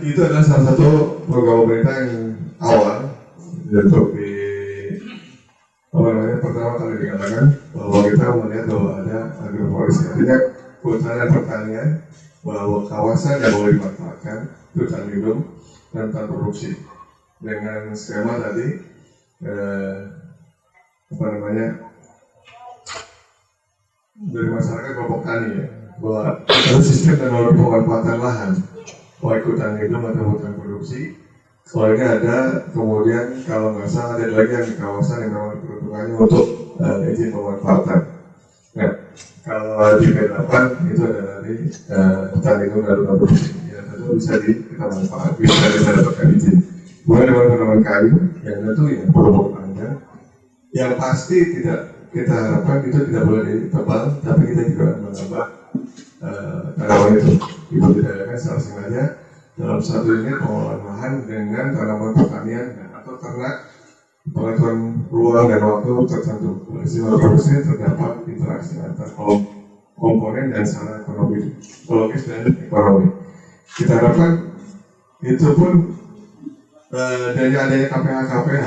Itu adalah salah satu program pemerintah yang awal untuk di pertama kali dikatakan bahwa kita melihat bahwa ada agroforestry, artinya kehutanan pertanian, bahwa kawasan yang boleh dimanfaatkan itu hutan lindung dan hutan produksi dengan skema tadi dari masyarakat kelompok tani ya, bahwa ada sistem teknologi pemanfaatan lahan baik hutan lindung atau hutan produksi. Kalau ini ada, kemudian kalau nggak salah ada lagi yang di kawasan yang memang peruntukannya untuk izin pemanfaatan. Nah, kalau di B8 itu ada nanti hutan lindung dan hutan produksi. Ya, tentu bisa kita manfaat, bisa kita dapatkan izin. Kemudian dengan tanaman kayu yang tentu ya berumur panjang. Yang pasti tidak kita harapkan itu tidak boleh ditebang, tapi kita juga menambah tanaman itu didayakan secara sengaja dalam satu unit pengolahan lahan dengan tanaman pertanian atau ternak pengaturan ruang dan waktu tertentu. Peristiwa produksi terdapat interaksi antar komponen dan secara ekonomi, ekologis dan ekonomi. Kita harapkan itu pun dari adanya KPH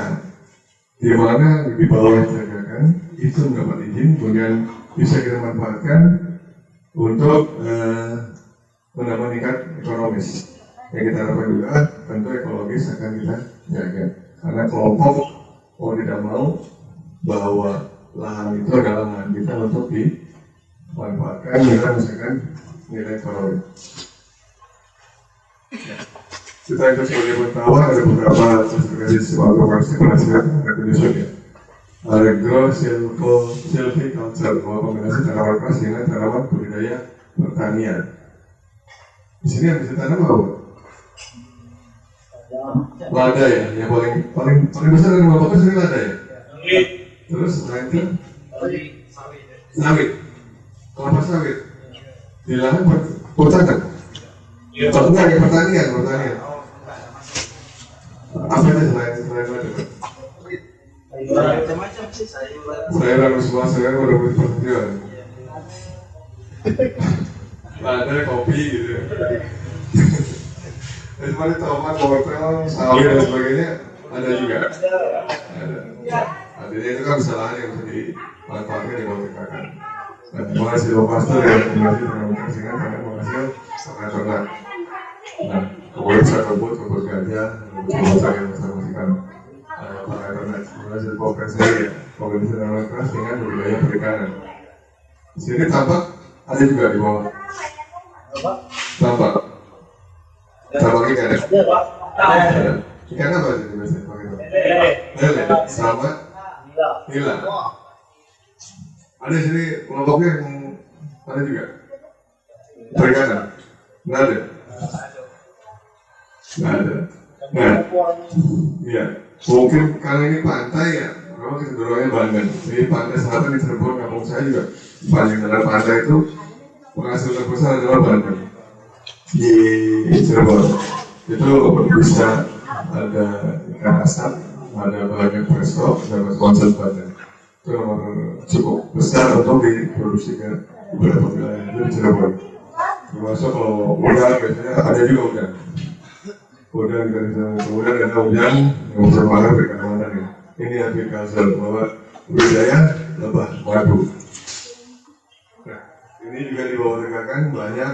di mana di bawah dijagakan itu mendapat izin, kemudian bisa kita manfaatkan untuk menambah tingkat ekonomis. Yang kita harapkan juga tentu ekologis akan kita jaga, karena kelompok mau tidak mau bahwa lahan itu adalah lahan kita untuk dimanfaatkan dengan misalkan nilai ekonomi. Kita itu sebagai pengetahuan ada beberapa sertifikasi sistem agroforestry penghasilan Indonesia ya. Agro silviculture, bahwa kombinasi tanaman keras dengan tanaman budidaya pertanian. Di sini yang bisa tanam apa? Lada ya, yang paling besar dari rumah bapak sini lada ya. Terus selain itu sawit, kelapa sawit. Di lahan pertanian. Pertanian. Apa itu selain lada? Macam-macam sih sayuran semua sayuran udah berjualan. Lada, kopi gitu. Kecuali tomat, wortel, sawi dan sebagainya ada juga. Ada. Artinya itu kan bisa lahan yang bisa dimanfaatkan di bawah TKK. Dan menghasil pastor yang menghasil dengan menghasilkan karena menghasil ternak. Nah, kemudian bisa rumput gajah, rumput yang bisa menghasilkan ternak. Menghasil kompresi ya, kombinasi tanaman keras dengan budidaya perikanan. Di sini tambak ada juga di bawah. Tambak ikan ada. Ikan apa aja biasanya pakai itu? Lele, sama nila. Ada sini kelompoknya yang ada juga. Perikanan, nggak ada. Nah, iya. Mungkin karena ini pantai ya, memang kita dorongnya Banten. Di pantai selatan di Cirebon, kampung saya juga paling dalam pantai itu penghasil terbesar adalah Banten. Di Cirebon itu bisa ada ikan asap, ada banyak presto, ada konsep Banten. Itu nomor cukup besar untuk diproduksikan di beberapa wilayah di Cirebon. Termasuk kalau udang biasanya ada juga udang. Udang kemudian ada udang yang berwarna berikan warna nih. Ini agriculture bahwa budidaya lebah madu. Nah, ini juga dibawakan banyak.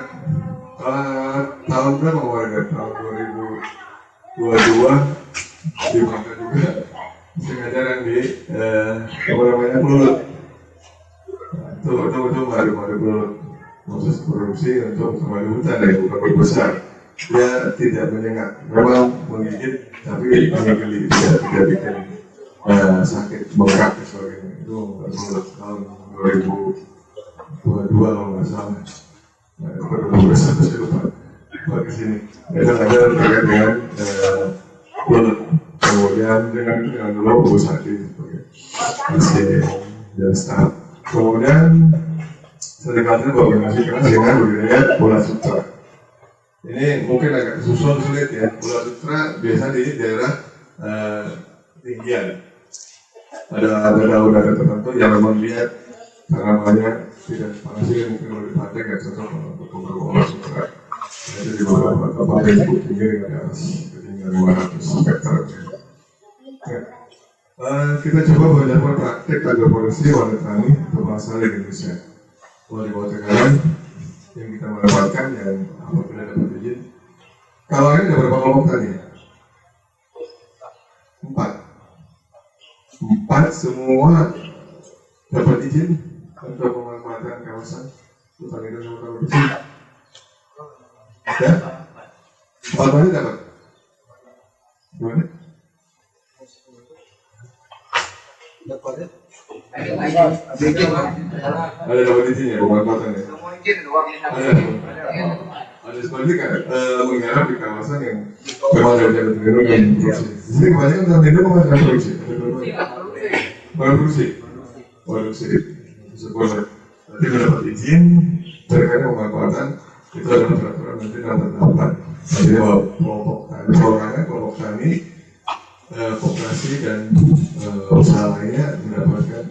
Tahun berapa warga? Tahun 2022 dimakan juga sengaja yang di Pulut. Itu madu Pulut khusus produksi untuk madu hutan ya, bukan berbesar. Dia tidak menyengat, memang menggigit tapi menggigili, tidak bikin sakit, bengkak dan sebagainya. Itu Pulut tahun 2022 kalau nggak salah. Berusaha buat kesini. Itu ada terkait dengan Pulut. Kemudian dengan dulu Busati masih dan start. Kemudian sedekatnya berkoordinasi keras dengan budidaya bola sutra. Ini mungkin agak sulit ya. Bola sutra biasa di daerah tinggian. Ada daun-daun tertentu yang memang lihat tanamannya tidak penghasil mungkin lebih panjang dan cocok untuk bola sutra. Itu di beberapa tempat yang cukup tinggi dengan atas ketinggian 500 meter. Ya. Kita coba belajar praktek agroforestry pada petani untuk masalah di Indonesia. Kalau di bawah tekanan yang kita mendapatkan yang apabila dapat izin. Kalau ini ada berapa kelompok tadi? 4 semua dapat izin untuk memanfaatkan kawasan hutan lindung sama hutan bersih. Ya? 4 tadi dapat? Gimana? Ada dapat izinnya, pemanfaatannya? Ada seperti kan menggarap di kawasan yang memang ada jalan lindung dan produksi. Jadi kebanyakan jalan lindung memang ada produksi. Produksi. Sebuah nanti mendapat izin terkait pemanfaatan itu adalah peraturan nanti nomor 8. Jadi kelompok tani, koperasi dan usaha lainnya mendapatkan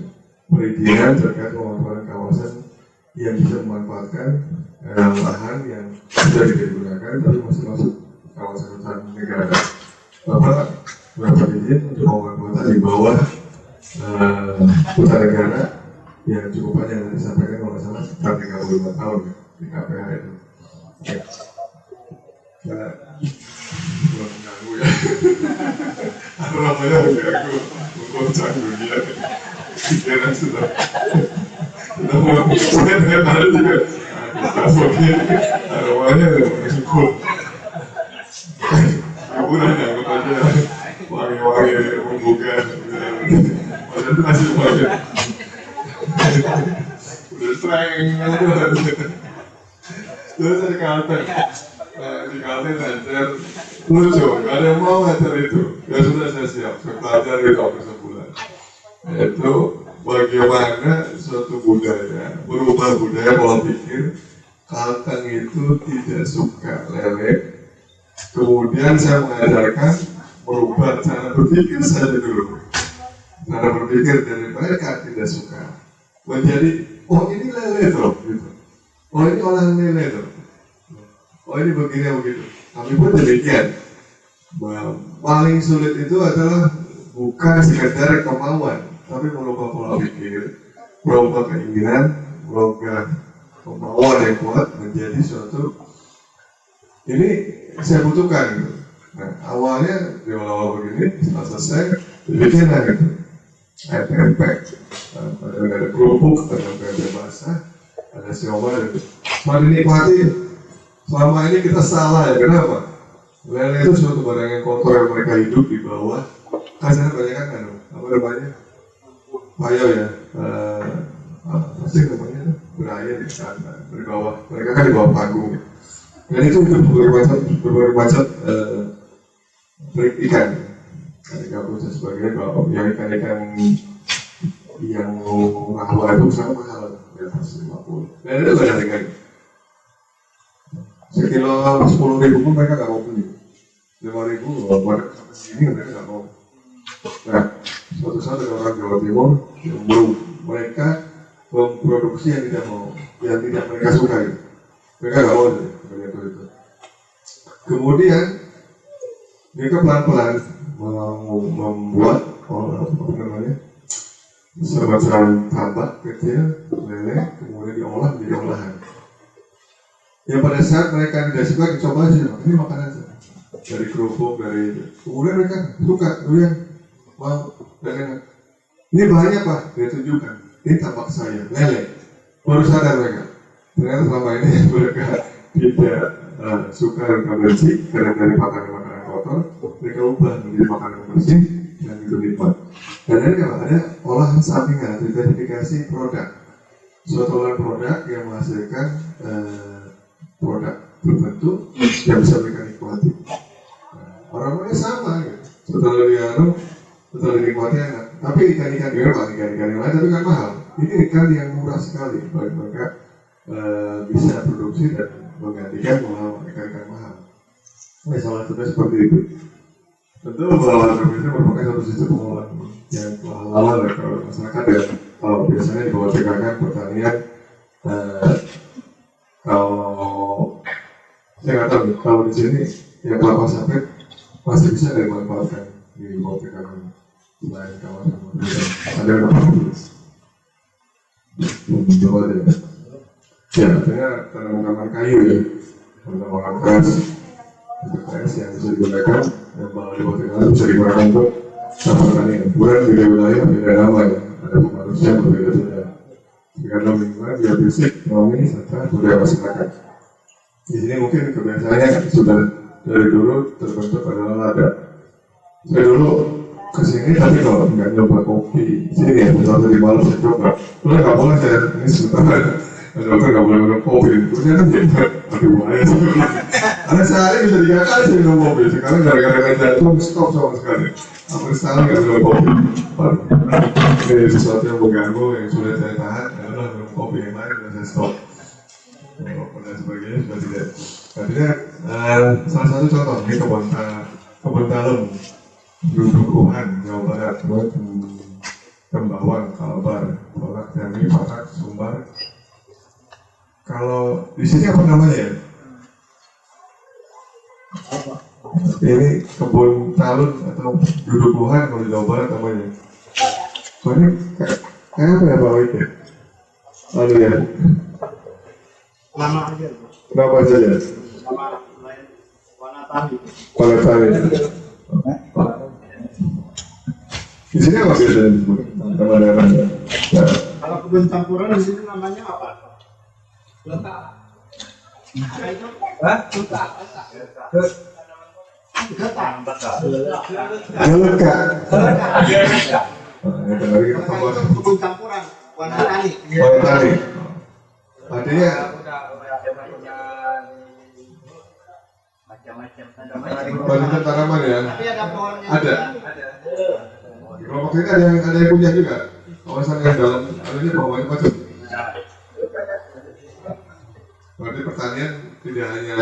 perizinan terkait pemanfaatan kawasan yang bisa memanfaatkan lahan yang sudah digunakan tapi masih masuk kawasan hutan negara. Bapak mendapat izin untuk memanfaatkan di bawah hutan negara yang cukup panjang yang disampaikan kalau nggak salah sekitar 35 tahun ya, di KPH itu. Ya, belum mengganggu ya. Apa namanya mengganggu, menggoncang dunia. Pikiran sudah mau saya dengan ada juga. Asoknya, aromanya masih cool. Kemudian yang aja wangi-wangi membuka. Padahal itu masih wangi. Udah sering. Terus ada kalter. Di kalter lancar. Lucu, gak ada yang mau ngajar itu. Ya sudah saya siap. Saya pelajari itu hampir sebulan. Itu bagaimana suatu budaya berubah budaya pola pikir. Kalteng itu tidak suka lele. Kemudian saya mengajarkan merubah cara berpikir saja dulu. Cara berpikir dari mereka tidak suka menjadi, oh ini lele tuh, gitu. Oh ini olahan lele tuh. Oh ini begini begitu. Tapi pun demikian. Paling sulit itu adalah bukan sekedar kemauan, tapi merubah pola pikir, merubah keinginan, merubah kemauan yang kuat menjadi suatu ini saya butuhkan gitu. Nah awalnya di awal begini setelah selesai dibikin lah gitu tempe ada kerupuk, ada tempe basah, ada siomay gitu. Mari nikmati. Selama ini kita salah ya, kenapa? Lele itu suatu barang yang kotor yang mereka hidup di bawah. Kasarnya banyak kan apa namanya? Payo ya, apa sih namanya? Beraya di sana, di bawah. Mereka kan di bawah panggung. Dan itu berbagai macam trik ikan. Ada gabus dan sebagainya. Kalau yang ikan-ikan yang rawa itu sangat mahal, di atas 50. Dan itu banyak harganya. Sekilo 10.000 pun mereka nggak mau beli. 5.000 buat sampai segini mereka nggak mau. Nah, suatu saat ada orang Jawa Timur yang mereka memproduksi yang tidak mau, yang tidak mereka sukai. Mereka nggak mau itu. Kemudian mereka pelan-pelan membuat apa namanya semacam tambak kecil lele, kemudian diolah menjadi olahan. Yang pada saat mereka tidak suka dicoba aja, ini makan aja dari kerupuk dari itu. Kemudian mereka suka, kemudian mau dan enak. Ini bahannya apa? Dia tunjukkan. Ini tambak saya, lele. Baru sadar mereka. Ternyata selama ini mereka tidak suka dan benci karena dari makanan kotor, mereka ubah menjadi makanan bersih dan itu nikmat. Dan ini kalau ada olahan sampingan, identifikasi produk, suatu olahan produk yang menghasilkan produk tertentu yang bisa mereka nikmati. Orang-orangnya sama gitu. Setelah dinikmati enak. Tapi ikan-ikan yang lain tapi kan mahal. Ini ikan yang murah sekali bagi mereka bisa produksi dan menggantikan ikan-ikan mahal. Nah, salah satunya seperti itu. Tentu pengelolaan berbeda merupakan satu sistem pengelolaan yang telah lama dari masyarakat ya. Kalau biasanya di bawah tegangan pertanian kalau Saya nggak tahu kalau di sini yang kelapa sawit masih bisa dimanfaatkan di bawah kami selain kawasan ada yang apa? Coba deh. Ya, artinya tanaman kayu ya, tanaman keras, keras yang bisa digunakan, yang kalau di bawah kami bisa digunakan untuk pertanian. Kemudian beda wilayah, beda nama ya, ada manusia berbeda-beda. Karena lingkungan, biofisik, ekonomi, serta budaya masyarakat. Di sini mungkin kebiasaannya sudah dari dulu terbentuk adalah lada. Saya dulu kesini tapi kalau nggak nyoba kopi sini ya, misalnya di malam saya coba. Terus nggak boleh saya ini sebentar. Dokter nggak boleh minum kopi. Terusnya kan jadi aduh bahaya. Karena sehari bisa 3 kali saya minum kopi. Sekarang gara-gara kerja itu stop sama sekali. Hampir setahun nggak minum kopi. Ini sesuatu yang mengganggu yang sudah saya tahan. Adalah minum kopi yang lain dan saya stop. Dan sebagainya sudah tidak. Artinya salah satu contoh ini kebun talem Duduhan, Jawa Barat, Tembawang, Kalbar, Bolak, Jambi, Patak, Sumbar. Kalau di sini apa namanya ya? Ini kebun talun atau Duduhan kalau di Jawa Barat namanya. Soalnya kayak apa ya Pak Wid ya? Lalu ya? Nama aja. Kenapa saja? Nama warna tani. Warna tani. Di sini apa biasanya disebut? Nama daerahnya? Ya. Kalau kebun campuran di sini namanya apa? Leka. Hah? Leka. Kebun campuran warna tani. Warna tani. Artinya macam-macam tanaman ya. Tapi ada pohonnya. Ada. Kelompok ini ada yang punya juga. Kawasan yang dalam adanya bawahnya macam. Berarti pertanian tidak hanya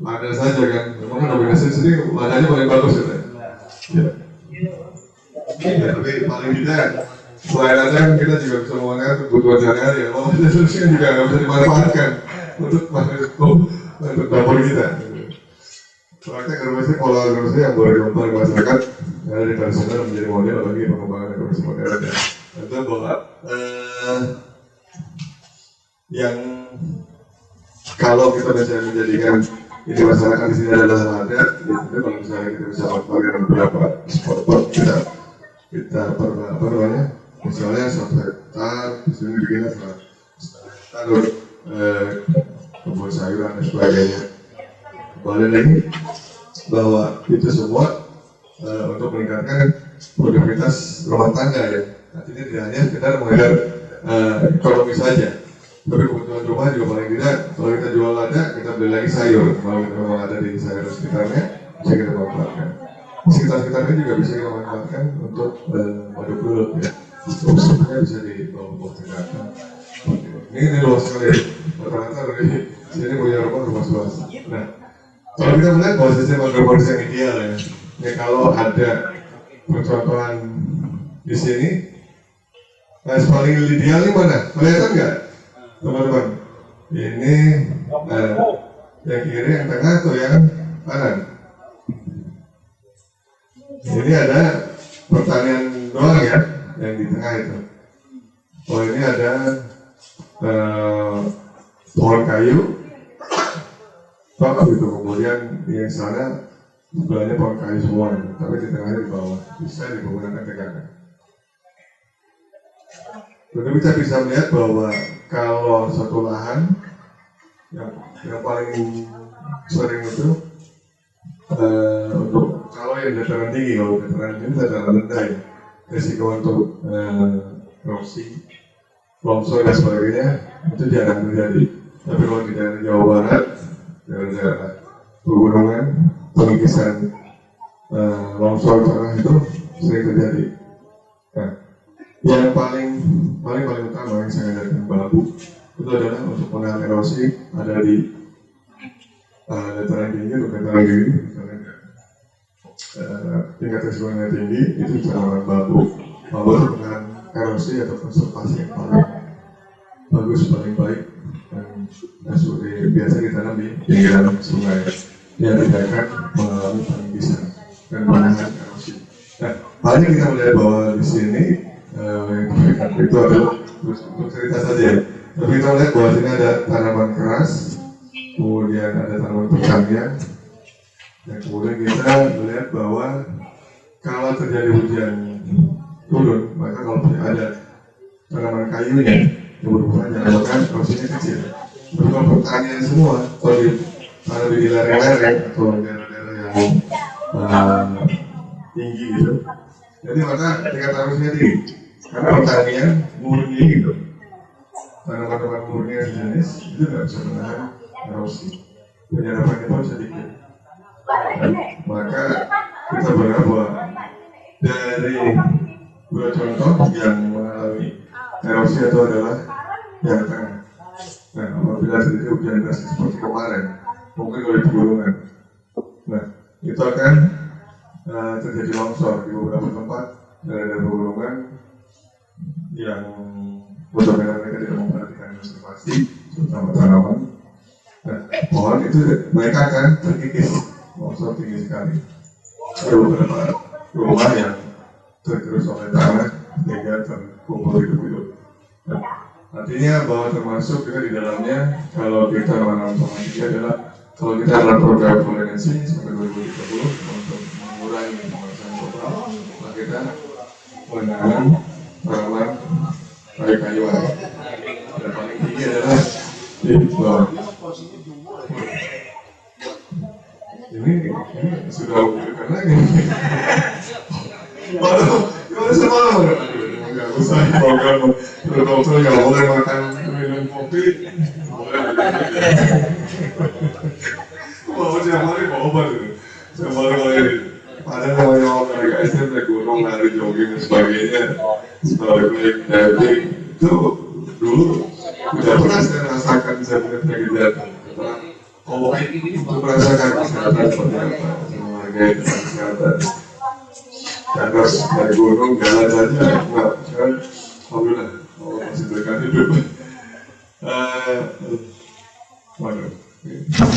lada saja kan. Memang kan dominasi sini ladanya paling bagus ya. Ya. Ya, tapi paling tidak selain ada kan kita juga bisa menggunakan kebutuhan sehari-hari ya. Kalau seterusnya juga nggak bisa dimanfaatkan untuk dapur kita. Soalnya agrowisata pola agrowisata yang boleh dikembangkan ke masyarakat yang dari tradisional menjadi model bagi pengembangan agrowisata modern ya. Tentu bahwa yang kalau kita bisa menjadikan ini masyarakat di sini adalah ada, jadi kalau misalnya kita bisa manfaatkan beberapa spot kita apa namanya, misalnya 1 hektar di sini bikinnya 1 hektar kebun sayuran dan sebagainya. Balik lagi bahwa itu semua untuk meningkatkan produktivitas rumah tangga ya. Artinya tidak hanya sekedar mengejar ekonomi saja, tapi kebutuhan rumah juga paling tidak. Kalau kita jual lada, kita beli lagi sayur. Kalau kita memang ada di sayur sekitarnya, bisa kita manfaatkan. Sekitar-sekitarnya juga bisa kita manfaatkan untuk waduk belut ya. Semuanya bisa dibawa tingkatkan. Ini luas sekali. Rata-rata dari sini punya rumah luas. Nah, kalau kita melihat bahwa sistem agroforestry yang ideal ya, ini kalau ada percontohan di sini, yang paling ideal ini mana? Kelihatan nggak, teman-teman? Ini yang kiri, yang tengah, atau yang kanan? Ini ada pertanian doang ya, yang di tengah itu. Oh ini ada pohon kayu. Gitu. Kemudian di sana sebelahnya pohon kayu semua, tapi di tengahnya di bawah bisa digunakan tegangan. Jadi kita bisa melihat bahwa kalau satu lahan yang paling sering itu untuk kalau yang dataran tinggi, kalau dataran tinggi dataran rendah ya, risiko untuk erosi, longsor dan sebagainya itu jarang terjadi. Tapi kalau di daerah Jawa Barat, daerah pegunungan, pengikisan longsor tanah itu sering terjadi. Nah, yang paling utama yang saya lihat bambu itu adalah untuk menahan erosi ada di dataran tinggi atau dataran tinggi, tingkat risikonya tinggi itu tanaman bambu. Bambu itu menahan erosi atau konservasi yang paling bagus paling baik dan biasa ditanam di pinggiran sungai. Dia tidak akan mengalami penggisan dan menahan erosi. Nah, paling kita melihat bahwa di sini yang itu adalah untuk cerita saja ya. Tapi kita melihat bahwa sini ada tanaman keras, kemudian ada tanaman pertanian, dan kemudian kita melihat bahwa kalau terjadi hujan turun, maka kalau ada tanaman kayunya yang berbuah maka erosinya kecil. Tapi kalau pertanian semua, kalau di lereng-lereng atau daerah-daerah yang tinggi gitu, jadi maka tingkat erosinya tinggi. Karena pertanian murni gitu, tanaman-tanaman murni yang jenis itu nggak bisa menahan erosi. Penyerapannya pun sedikit. Maka kita berharap bahwa dari dua contoh yang mengalami erosi itu adalah yang tengah. Nah, apabila terjadi hujan deras seperti kemarin, mungkin kalau di pegunungan, nah itu akan terjadi longsor di beberapa tempat daerah pegunungan yang beberapa mereka tidak memperhatikan konservasi, terutama tanaman. Nah, pohon itu mereka akan terkikis, longsor tinggi sekali. Ada beberapa rumah yang tergerus oleh tanah sehingga terkumpul hidup-hidup. Nah, artinya bahwa termasuk juga di dalamnya kalau kita menanam pohon ini adalah kalau kita dalam program koordinasi sampai 2030 untuk mengurangi pemanasan global, maka kita menanam tanaman kayu-kayuan. Dan paling tinggi adalah di bawah. Ini sudah menunjukkan lagi. Waduh, gimana semalam? Nggak usah program dokter nggak boleh makan minum kopi. Mau tiap hari mau obat itu. Tiap hari mau ini. Ada namanya orang agak ekstrim naik gunung, lari jogging dan sebagainya. Sebagainya diving itu dulu tidak pernah saya rasakan saya punya penyakit jantung. Oh, itu merasakan kesehatan seperti apa, menghargai tentang kesehatan. Dan terus dari gunung jalan saja, enggak, sekarang alhamdulillah, Allah masih berikan hidup. Waduh,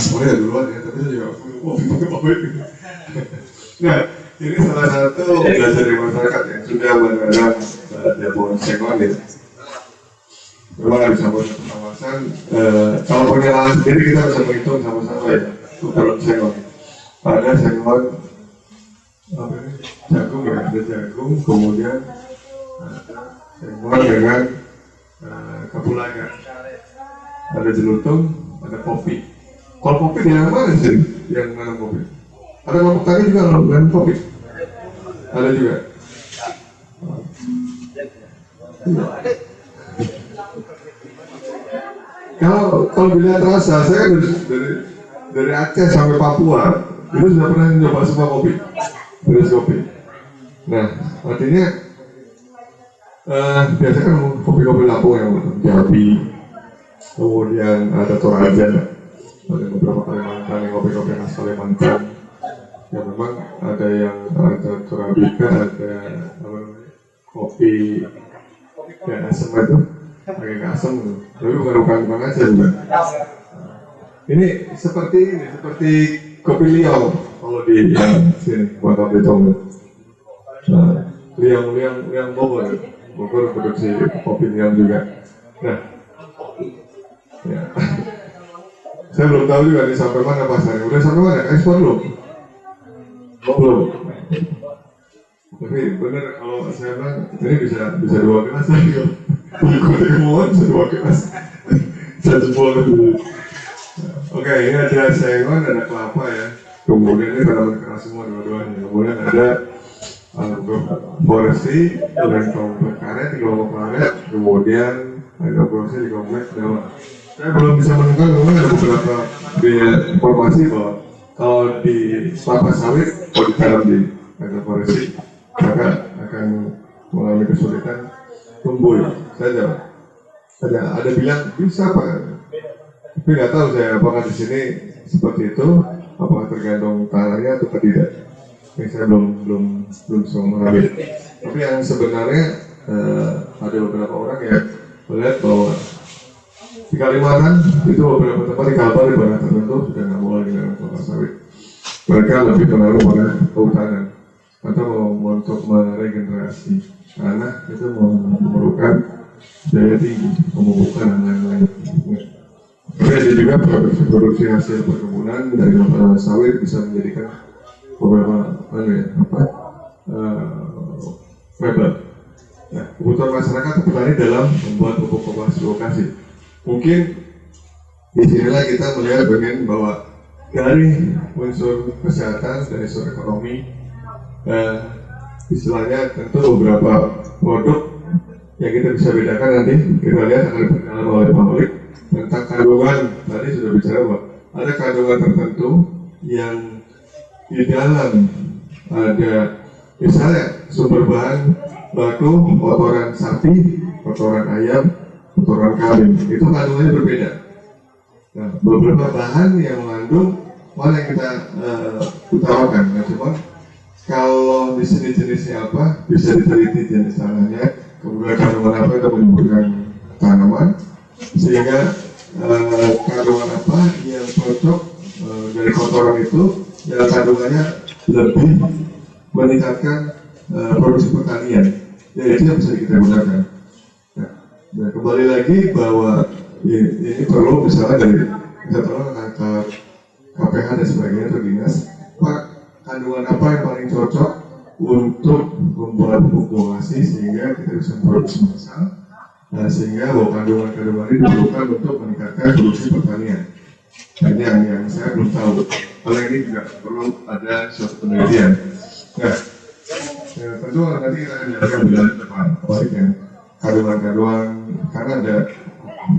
semuanya duluan ya, tapi saya juga mau. Nah, ini salah satu belajar dari masyarakat yang sudah menanam di pohon sengon ya. Memang ada bisa buat pengawasan. Kalau punya lahan sendiri kita bisa menghitung sama-sama ya. Untuk sengon, ada sengon apa ini? Jagung ya, ada jagung, kemudian ada sengon dengan kapulaga, ada jelutung, ada kopi. Kalau kopi di mana sih yang nanam kopi? Ada kelompok tani juga nanam kopi. Ada juga. Kalau dilihat rasa, saya dari Aceh sampai Papua itu sudah pernah mencoba semua kopi, jenis kopi. Nah, artinya biasanya kan kopi-kopi Lampung yang Jambi, kemudian ada Toraja, ada beberapa Kalimantan yang kopi-kopi khas Kalimantan. Ya memang ada yang ada Torabika, ada apa namanya kopi yang asam itu. Agak asam tuh, tapi bukan aja juga. Ini seperti kopi liau kalau di sini buat kopi tong. Nah, liang Bogor produksi kopi liau juga. Nah, ya. Saya belum tahu juga nih sampai mana pasarnya. Udah sampai mana? Ekspor belum? Belum. Tapi benar kalau saya bilang ini bisa 2 gelas lagi kalau kopi kemauan bisa 2 gelas. Saya jempol dulu. Oke, ini ada sengon, ada kelapa ya. Kemudian ini tanaman keras semua dua-duanya. Kemudian ada forestry dan kelompok karet, kelompok karet. Kemudian ada forestry di kompleks Jawa. Saya belum bisa menemukan, memang ada beberapa informasi bahwa kalau di kelapa sawit, kalau ditanam di agroforestry, maka akan mengalami kesulitan tumbuh. Saya ada bilang bisa Pak, tapi nggak tahu saya apakah di sini seperti itu, apakah tergantung tanahnya atau tidak. Ini saya belum bisa mengambil. Tapi yang sebenarnya ada beberapa orang yang melihat bahwa Di Kalimantan itu beberapa tempat di Kalbar di bagian tertentu sudah nggak mau lagi dengan kelapa sawit. Mereka lebih pengaruh pada kehutanan atau untuk meregenerasi tanah itu memerlukan daya tinggi, pemupukan dan lain-lain. Tapi ada juga produksi hasil perkebunan dari kelapa sawit bisa menjadikan beberapa mebel. Nah, kebutuhan masyarakat petani dalam membuat pupuk lokasi. Mungkin di sinilah kita melihat bagian bahwa dari unsur kesehatan, dari unsur ekonomi, istilahnya tentu beberapa produk yang kita bisa bedakan nanti kita lihat akan diperkenalkan oleh Pak Malik tentang kandungan. Tadi sudah bicara bahwa ada kandungan tertentu yang di dalam ada misalnya sumber bahan baku kotoran sapi, kotoran ayam, kotoran kambing, itu kandungannya berbeda. Nah, beberapa bahan yang mengandung mana yang kita utamakan. Nah, cuma kalau di sini jenisnya apa bisa diteliti jenis tanahnya, kemudian kandungan apa yang menimbulkan tanaman, sehingga kandungan apa yang cocok dari kotoran itu yang kandungannya lebih meningkatkan produksi pertanian, ya itu yang bisa kita gunakan. Nah, kembali lagi bahwa ini perlu misalnya dari kita tahu angka KPH dan sebagainya atau dinas, Pak, kandungan apa yang paling cocok untuk membuat pupuk lokasi sehingga kita bisa produksi massal, sehingga bahwa kandungan-kandungan ini diperlukan untuk meningkatkan produksi pertanian. Hanya yang saya belum tahu. Kalau ini juga perlu ada suatu penelitian. Nah, tentu nanti kita akan lihat bulan depan baliknya kandungan-kandungan, karena ada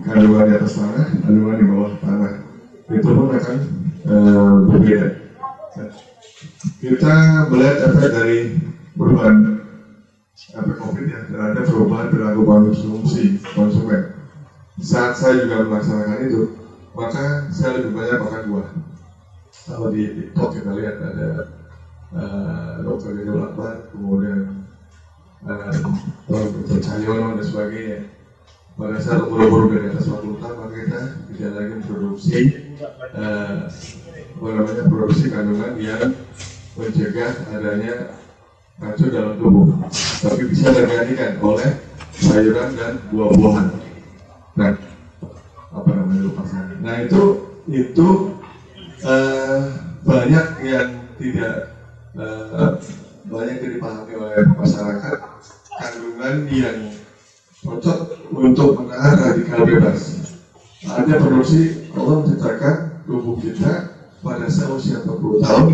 kandungan di atas tanah, kandungan di bawah tanah, itu pun akan berbeda. Nah, kita melihat efek dari perubahan efek COVID ya, dan ada perubahan perilaku konsumsi konsumen. Saat saya juga melaksanakan itu, maka saya lebih banyak makan buah. Kalau di TikTok kita lihat ada Dr. Dino Lakbar, kemudian Dr. Cahyono dan sebagainya. Pada saat umur-umur dari atas 40 tahun, maka kita tidak lagi memproduksi produksi kandungan yang mencegah adanya racun dalam tubuh, tapi bisa tergantikan oleh sayuran dan buah-buahan. Nah, nah itu banyak yang tidak banyak yang dipahami oleh masyarakat, kandungan yang cocok untuk menahan radikal bebas. Ada produksi Allah menciptakan tubuh kita pada usia 40 tahun